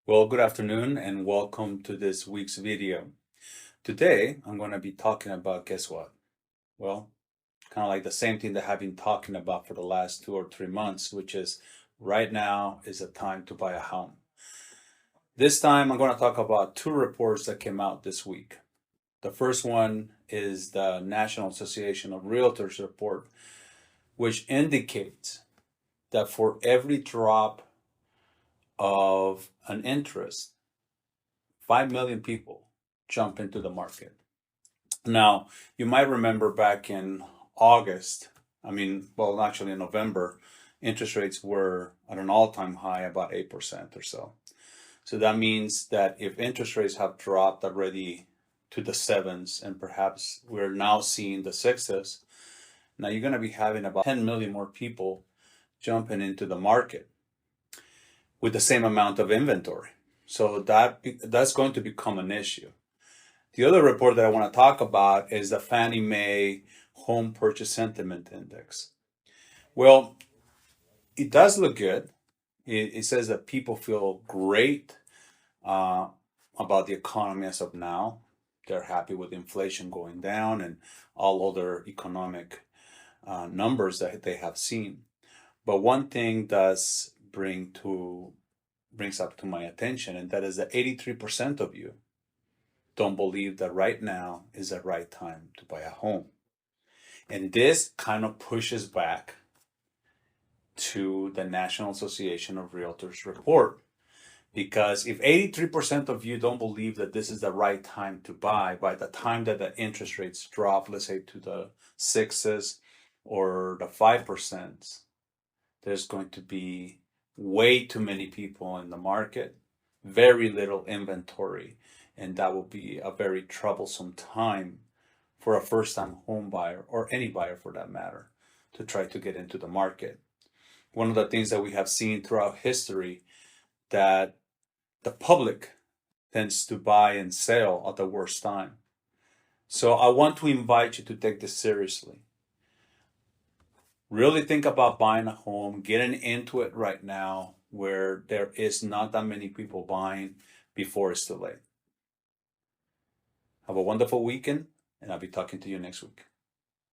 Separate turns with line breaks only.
Well, good afternoon and welcome to this week's video. Today, I'm going to be talking about, guess what? Well, kind of like the same thing that I've been talking about for the last 2 or 3 months, which is right now is a time to buy a home. This time, I'm going to talk about two reports that came out this week. The first one is the National Association of Realtors report, which indicates that for every drop of an interest, 5 million people jump into the market. Now, you might remember back in August, actually in November, interest rates were at an all-time high, about 8% or so. So that means that if interest rates have dropped already to the sevens, and perhaps we're now seeing the sixes, now you're going to be having about 10 million more people jumping into the market with the same amount of inventory. So that's going to become an issue. The other report that I want to talk about is the Fannie Mae Home Purchase Sentiment Index. Well, it does look good. It says that people feel great about the economy as of now. They're happy with inflation going down and all other economic numbers that they have seen. But one thing does brings up to my attention, and that is that 83% of you don't believe that right now is the right time to buy a home. And this kind of pushes back to the National Association of Realtors report. Because if 83% of you don't believe that this is the right time to buy, by the time that the interest rates drop, let's say to the sixes or the 5%, there's going to be way too many people in the market, very little inventory, and that will be a very troublesome time for a first-time home buyer, or any buyer for that matter, to try to get into the market. One of the things that we have seen throughout history, that the public tends to buy and sell at the worst time. So I want to invite you to take this seriously. Really think about buying a home, getting into it right now where there is not that many people buying before it's too late. Have a wonderful weekend, and I'll be talking to you next week.